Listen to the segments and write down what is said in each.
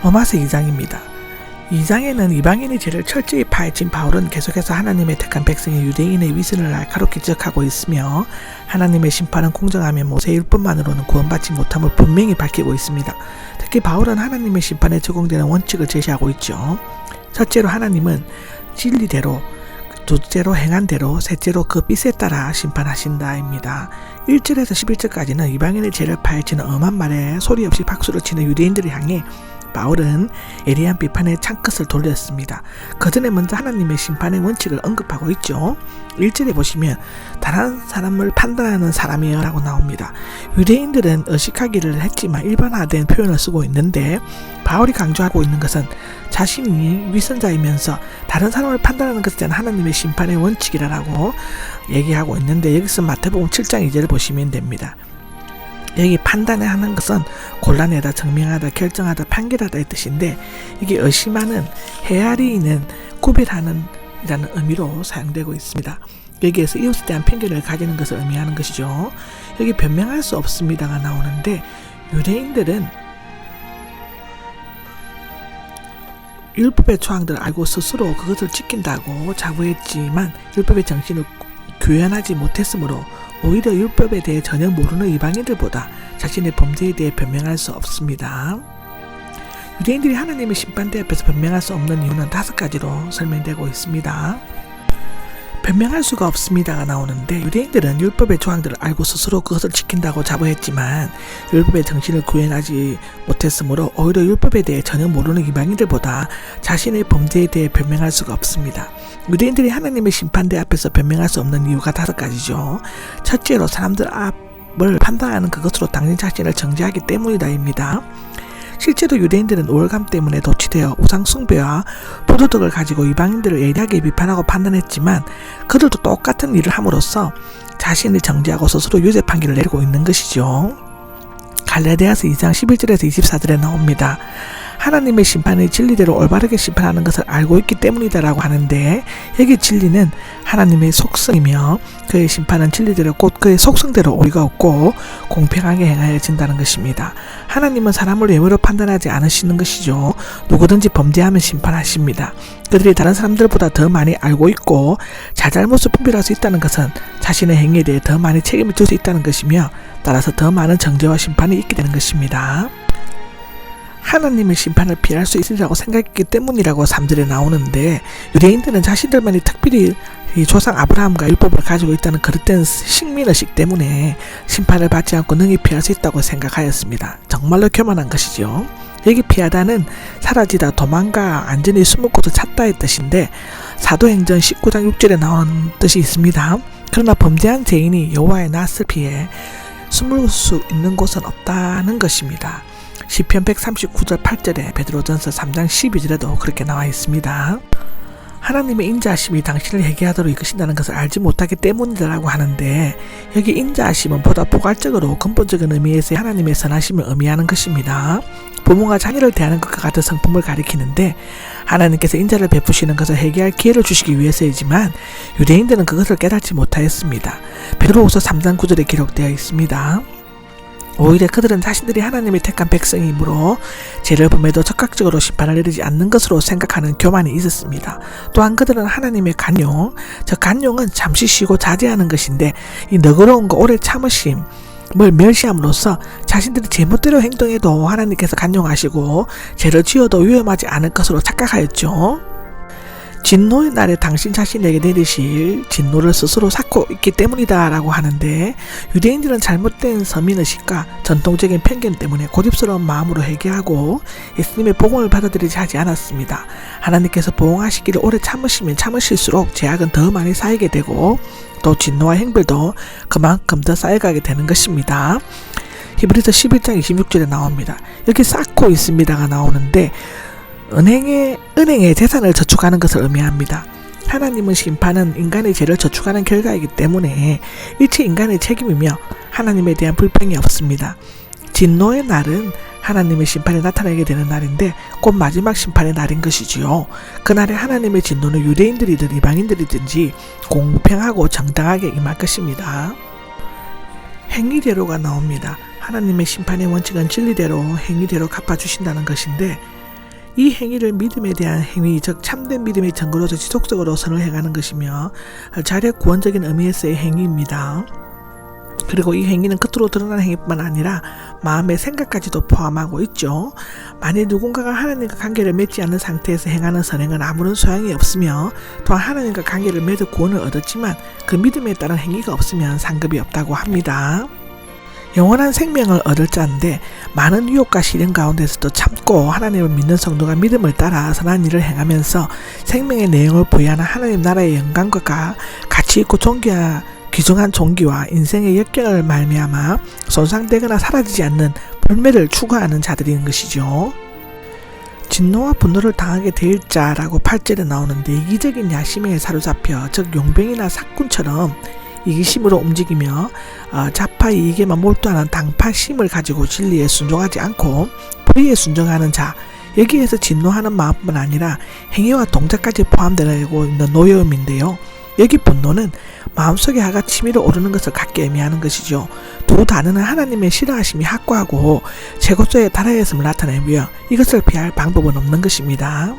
로마서 2장입니다. 2장에는 이방인의 죄를 철저히 파헤친 바울은 계속해서 하나님의 택한 백성의 유대인의 위선을 날카롭게 지적하고 있으며 하나님의 심판은 공정하며 모세율법만으로는 구원받지 못함을 분명히 밝히고 있습니다. 특히 바울은 하나님의 심판에 적용되는 원칙을 제시하고 있죠. 첫째로 하나님은 진리대로, 둘째로 행한 대로, 셋째로 그 빛에 따라 심판하신다입니다. 1절에서 11절까지는 이방인의 죄를 파헤치는 엄한 말에 소리 없이 박수를 치는 유대인들을 향해 바울은 예리한 비판의 창끝을 돌렸습니다. 그 전에 먼저 하나님의 심판의 원칙을 언급하고 있죠. 1절에 보시면 다른 사람을 판단하는 사람이여 라고 나옵니다. 유대인들은 의식하기를 했지만 일반화된 표현을 쓰고 있는데 바울이 강조하고 있는 것은 자신이 위선자이면서 다른 사람을 판단하는 것에 대한 하나님의 심판의 원칙이라고 얘기하고 있는데 여기서 마태복음 7장 2절을 보시면 됩니다. 여기 판단하는 것은 곤란하다, 증명하다, 결정하다, 판결하다의 뜻인데 이게 의심하는, 헤아리는, 구별하는 이라는 의미로 사용되고 있습니다. 여기에서 이웃에 대한 편견을 가지는 것을 의미하는 것이죠. 여기 변명할 수 없습니다가 나오는데 유대인들은 율법의 조항들을 알고 스스로 그것을 지킨다고 자부했지만 율법의 정신을 구현하지 못했으므로 오히려 율법에 대해 전혀 모르는 이방인들보다 자신의 범죄에 대해 변명할 수 없습니다. 유대인들이 하나님의 심판대 앞에서 변명할 수 없는 이유는 5가지로 설명되고 있습니다. 변명할 수가 없습니다가 나오는데 유대인들은 율법의 조항들을 알고 스스로 그것을 지킨다고 자부했지만 율법의 정신을 구현하지 못했으므로 오히려 율법에 대해 전혀 모르는 이방인들보다 자신의 범죄에 대해 변명할 수가 없습니다. 유대인들이 하나님의 심판대 앞에서 변명할 수 없는 이유가 5가지죠. 첫째로 사람들 앞을 판단하는 그것으로 당신 자신을 정죄하기 때문이다입니다. 실제로 유대인들은 우월감 때문에 도취되어 우상 숭배와 부도덕을 가지고 이방인들을 예리하게 비판하고 판단했지만 그들도 똑같은 일을 함으로써 자신을 정죄하고 스스로 유죄 판결을 내리고 있는 것이죠. 갈라디아서 2장 11절에서 24절에 나옵니다. 하나님의 심판의 진리대로 올바르게 심판하는 것을 알고 있기 때문이다라고 하는데 여기 진리는 하나님의 속성이며 그의 심판은 진리대로 곧 그의 속성대로 오리가 없고 공평하게 행하여진다는 것입니다. 하나님은 사람을 외모로 판단하지 않으시는 것이죠. 누구든지 범죄하면 심판하십니다. 그들이 다른 사람들보다 더 많이 알고 있고 자잘못을 분별할 수 있다는 것은 자신의 행위에 대해 더 많이 책임을 질 수 있다는 것이며 따라서 더 많은 정죄와 심판이 있게 되는 것입니다. 하나님의 심판을 피할 수 있으리라고 생각했기 때문이라고 3절에 나오는데 유대인들은 자신들만이 특별히 이 조상 아브라함과 율법을 가지고 있다는 그릇된 식민의식 때문에 심판을 받지 않고 능히 피할 수 있다고 생각하였습니다. 정말로 교만한 것이죠. 여기 피하다는 사라지다, 도망가, 안전히 숨을 곳을 찾다의 뜻인데 사도행전 19장 6절에 나오는 뜻이 있습니다. 그러나 범죄한 죄인이 여호와의 낯을 피해 숨을 수 있는 곳은 없다는 것입니다. 시편 139절 8절에 베드로전서 3장 12절에도 그렇게 나와 있습니다. 하나님의 인자하심이 당신을 회개하도록 이끄신다는 것을 알지 못하기 때문이라고 하는데 여기 인자하심은 보다 포괄적으로 근본적인 의미에서의 하나님의 선하심을 의미하는 것입니다. 부모가 자녀를 대하는 것과 같은 성품을 가리키는데 하나님께서 인자를 베푸시는 것을 회개할 기회를 주시기 위해서이지만 유대인들은 그것을 깨닫지 못하였습니다. 베드로후서 3장 9절에 기록되어 있습니다. 오히려 그들은 자신들이 하나님의 택한 백성이므로 죄를 범해도 적극적으로 심판을 내리지 않는 것으로 생각하는 교만이 있었습니다. 또한 그들은 하나님의 간용, 저 간용은 잠시 쉬고 자제하는 것인데 이 너그러움과 오래 참으심을 멸시함으로써 자신들이 제멋대로 행동해도 하나님께서 간용하시고 죄를 지어도 위험하지 않을 것으로 착각하였죠. 진노의 날에 당신 자신에게 내리실 진노를 스스로 쌓고 있기 때문이다 라고 하는데 유대인들은 잘못된 서민의식과 전통적인 편견 때문에 고집스러운 마음으로 회개하고 예수님의 복음을 받아들이지 하지 않았습니다. 하나님께서 보응하시기를 오래 참으시면 참으실수록 죄악은 더 많이 쌓이게 되고 또 진노와 행벌도 그만큼 더 쌓여가게 되는 것입니다. 히브리서 11장 26절에 나옵니다. 여기 쌓고 있습니다가 나오는데 은행에 재산을 저축하는 것을 의미합니다. 하나님은 심판은 인간의 죄를 저축하는 결과이기 때문에 일체 인간의 책임이며 하나님에 대한 불평이 없습니다. 진노의 날은 하나님의 심판이 나타나게 되는 날인데 곧 마지막 심판의 날인 것이지요. 그날에 하나님의 진노는 유대인들이든 이방인들이든지 공평하고 정당하게 임할 것입니다. 행위대로가 나옵니다. 하나님의 심판의 원칙은 진리대로 행위대로 갚아주신다는 것인데 이 행위를 믿음에 대한 행위, 즉 참된 믿음의 증거로서 지속적으로 선을 행하는 것이며 자력 구원적인 의미에서의 행위입니다. 그리고 이 행위는 겉으로 드러나는 행위뿐만 아니라 마음의 생각까지도 포함하고 있죠. 만일 누군가가 하나님과 관계를 맺지 않는 상태에서 행하는 선행은 아무런 소용이 없으며, 또한 하나님과 관계를 맺어 구원을 얻었지만 그 믿음에 따른 행위가 없으면 상급이 없다고 합니다. 영원한 생명을 얻을 자인데 많은 유혹과 시련 가운데서도 참고 하나님을 믿는 성도가 믿음을 따라 선한 일을 행하면서 생명의 내용을 부여하는 하나님 나라의 영광과 가치 있고 귀중한 종기와 인생의 역경을 말미암아 손상되거나 사라지지 않는 불매를 추구하는 자들인 것이죠. 진노와 분노를 당하게 될 자라고 8절에 나오는데, 이기적인 야심에 사로잡혀 즉 용병이나 사꾼처럼 이기심으로 움직이며 자파 이익에만 몰두하는 당파심을 가지고 진리에 순종하지 않고 불의에 순종하는 자, 여기에서 진노하는 마음뿐만 아니라 행위와 동작까지 포함되고 있는 노여움인데요. 여기 분노는 마음속에 화가 치밀어 오르는 것을 갖게 의미하는 것이죠. 두 단어는 하나님의 싫어하심이 확고하고 최고조에 달하였음을 나타내며 이것을 피할 방법은 없는 것입니다.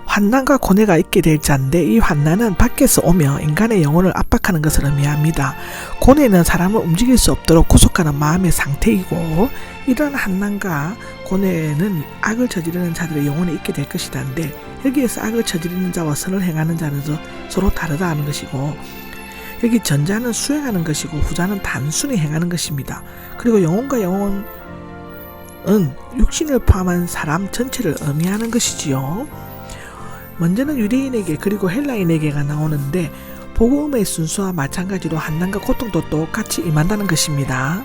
환난과 고뇌가 있게 될 자인데, 이 환난은 밖에서 오며 인간의 영혼을 압박하는 것을 의미합니다. 고뇌는 사람을 움직일 수 없도록 구속하는 마음의 상태이고, 이런 환난과 고뇌는 악을 저지르는 자들의 영혼에 있게 될 것이다는데, 여기에서 악을 저지르는 자와 선을 행하는 자는 서로 다르다 하는 것이고, 여기 전자는 수행하는 것이고 후자는 단순히 행하는 것입니다. 그리고 영혼과 영혼은 육신을 포함한 사람 전체를 의미하는 것이지요. 먼저는 유대인에게 그리고 헬라인에게가 나오는데, 복음의 순수와 마찬가지로 환난과 고통도 똑같이 임한다는 것입니다.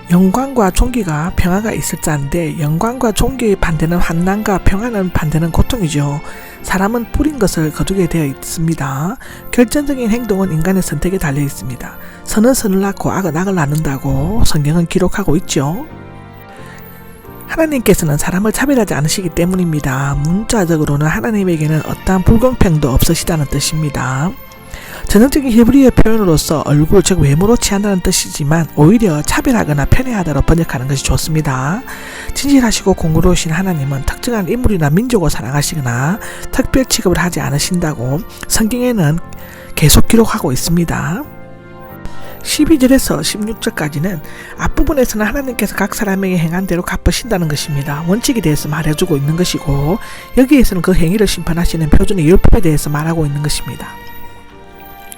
영광과 존귀가 평화가 있을 자인데, 영광과 존귀의 반대는 환난과 평화는 반대는 고통이죠. 사람은 뿌린 것을 거두게 되어 있습니다. 결정적인 행동은 인간의 선택에 달려 있습니다. 선은 선을 낳고 악은 악을 낳는다고 성경은 기록하고 있죠. 하나님께서는 사람을 차별하지 않으시기 때문입니다. 문자적으로는 하나님에게는 어떠한 불공평도 없으시다는 뜻입니다. 전형적인 히브리어 표현으로서 얼굴, 즉 외모로 취한다는 뜻이지만 오히려 차별하거나 편애하다로 번역하는 것이 좋습니다. 진실하시고 공의로우신 하나님은 특정한 인물이나 민족을 사랑하시거나 특별 취급을 하지 않으신다고 성경에는 계속 기록하고 있습니다. 12절에서 16절까지는 앞부분에서는 하나님께서 각 사람에게 행한 대로 갚으신다는 것입니다. 원칙에 대해서 말해주고 있는 것이고, 여기에서는 그 행위를 심판하시는 표준의 율법에 대해서 말하고 있는 것입니다.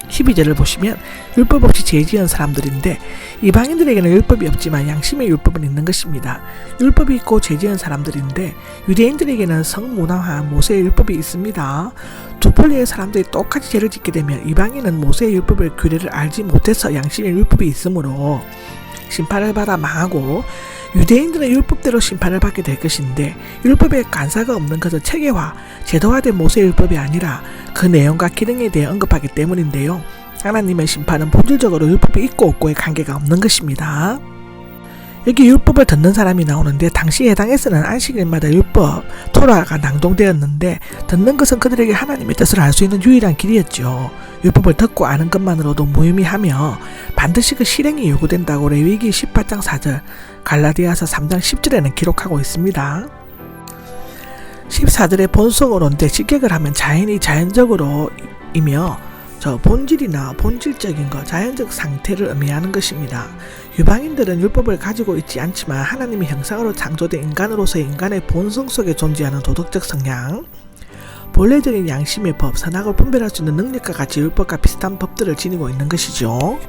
12절을 보시면 율법 없이 죄지은 사람들인데, 이방인들에게는 율법이 없지만 양심의 율법은 있는 것입니다. 율법이 있고 죄지은 사람들인데 유대인들에게는 성문화한 모세의 율법이 있습니다. 두 폴리의 사람들이 똑같이 죄를 짓게 되면 이방인은 모세의 율법의 규례를 알지 못해서 양심의 율법이 있으므로 심판을 받아 망하고, 유대인들은 율법대로 심판을 받게 될 것인데, 율법에 간사가 없는 것은 체계화, 제도화된 모세의 율법이 아니라 그 내용과 기능에 대해 언급하기 때문인데요. 하나님의 심판은 본질적으로 율법이 있고 없고의 관계가 없는 것입니다. 여기 율법을 듣는 사람이 나오는데, 당시 해당에서는 안식일마다 율법, 토라가 낭독되었는데, 듣는 것은 그들에게 하나님의 뜻을 알 수 있는 유일한 길이었죠. 율법을 듣고 아는 것만으로도 무의미하며 반드시 그 실행이 요구된다고 레위기 18장 4절, 갈라디아서 3장 10절에는 기록하고 있습니다. 14절의 본성으로인데, 직역을 하면 자연이 자연적으로 이며 본질이나 본질적인 것, 자연적 상태를 의미하는 것입니다. 유방인들은 율법을 가지고 있지 않지만 하나님의 형상으로 창조된 인간으로서의 인간의 본성 속에 존재하는 도덕적 성향, 본래적인 양심의 법, 선악을 분별할 수 있는 능력과 같이 율법과 비슷한 법들을 지니고 있는 것이죠.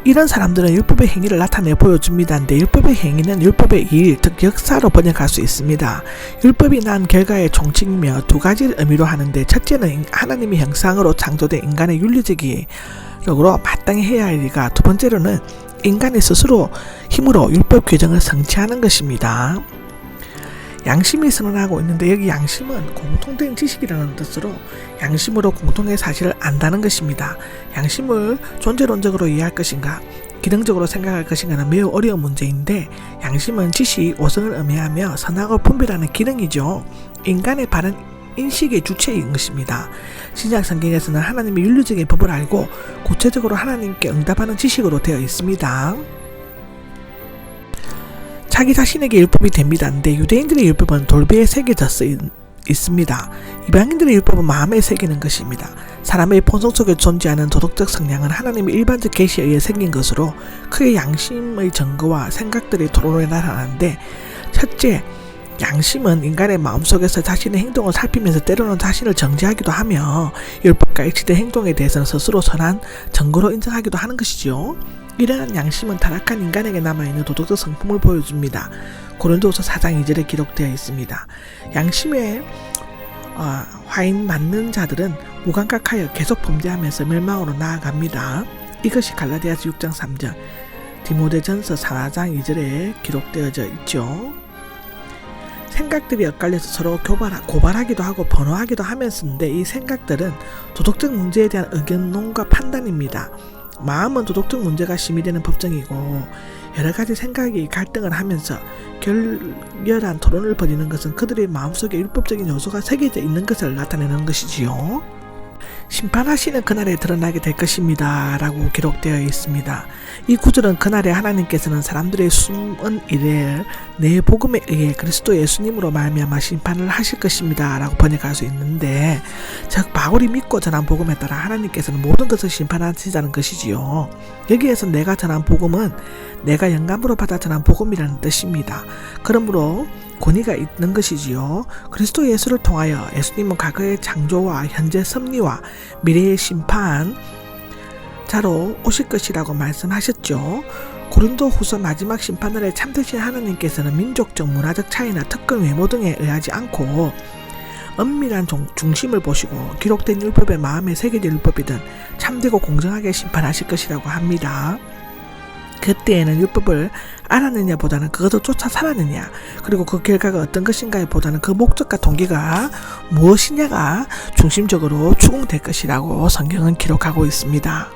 이런 사람들은 율법의 행위를 나타내 보여줍니다인데, 율법의 행위는 율법의 일, 즉 역사로 번역할 수 있습니다. 율법이 난 결과의 총칭이며 두 가지를 의미로 하는데, 첫째는 하나님의 형상으로 창조된 인간의 윤리적으로 마땅히 해야 할 일과, 두 번째로는 인간의 스스로 힘으로 율법 규정을 성취하는 것입니다. 양심이 선언하고 있는데, 여기 양심은 공통된 지식이라는 뜻으로 양심으로 공통의 사실을 안다는 것입니다. 양심을 존재론적으로 이해할 것인가, 기능적으로 생각할 것인가는 매우 어려운 문제인데, 양심은 지식, 오성을 의미하며 선악을 분별하는 기능이죠. 인간의 바른 인식의 주체인 것입니다. 신약 성경에서는 하나님의 윤리적인 법을 알고 구체적으로 하나님께 응답하는 지식으로 되어 있습니다. 자기 자신에게 율법이 됩니다. 근데 유대인들의 율법은 돌비에 새겨져 있습니다. 이방인들의 율법은 마음에 새기는 것입니다. 사람의 본성 속에 존재하는 도덕적 성향은 하나님의 일반적 계시에 의해 생긴 것으로 크게 양심의 증거와 생각들이 토론에 나타나는데, 첫째, 양심은 인간의 마음속에서 자신의 행동을 살피면서 때로는 자신을 정죄하기도 하며 율법과 일치된 행동에 대해서는 스스로 선한 증거로 인정하기도 하는 것이죠. 이러한 양심은 타락한 인간에게 남아있는 도덕적 성품을 보여줍니다. 고린도후서 4장 2절에 기록되어 있습니다. 양심에 화인 맞는 자들은 무감각하여 계속 범죄하면서 멸망으로 나아갑니다. 이것이 갈라디아서 6장 3절, 디모데전서 4장 2절에 기록되어져 있죠. 생각들이 엇갈려서 서로 고발하기도 하고 번호하기도 하면서인데, 이 생각들은 도덕적 문제에 대한 의견론과 판단입니다. 마음은 도덕적 문제가 심의 되는 법정이고, 여러 가지 생각이 갈등을 하면서 결렬한 토론을 벌이는 것은 그들의 마음속에 율법적인 요소가 새겨져 있는 것을 나타내는 것이지요. 심판하시는 그날에 드러나게 될 것입니다 라고 기록되어 있습니다. 이 구절은 그날에 하나님께서는 사람들의 숨은 일을 내 복음에 의해 그리스도 예수님으로 말미암아 심판을 하실 것입니다 라고 번역할 수 있는데, 즉 바울이 믿고 전한 복음에 따라 하나님께서는 모든 것을 심판하시자는 것이지요. 여기에서 내가 전한 복음은 내가 영감으로 받아 전한 복음이라는 뜻입니다. 그러므로 권위가 있는 것이지요. 그리스도 예수를 통하여 예수님은 과거의 창조와 현재 섭리와 미래의 심판자로 오실 것이라고 말씀하셨죠. 고린도후서 마지막 심판날에 참되신 하나님께서는 민족적, 문화적 차이나 특권, 외모 등에 의하지 않고 엄밀한 중심을 보시고 기록된 율법의 마음에 새겨진 율법이든 참되고 공정하게 심판하실 것이라고 합니다. 그때에는 율법을 알았느냐 보다는 그것을 쫓아 살았느냐, 그리고 그 결과가 어떤 것인가에 보다는 그 목적과 동기가 무엇이냐가 중심적으로 추궁될 것이라고 성경은 기록하고 있습니다.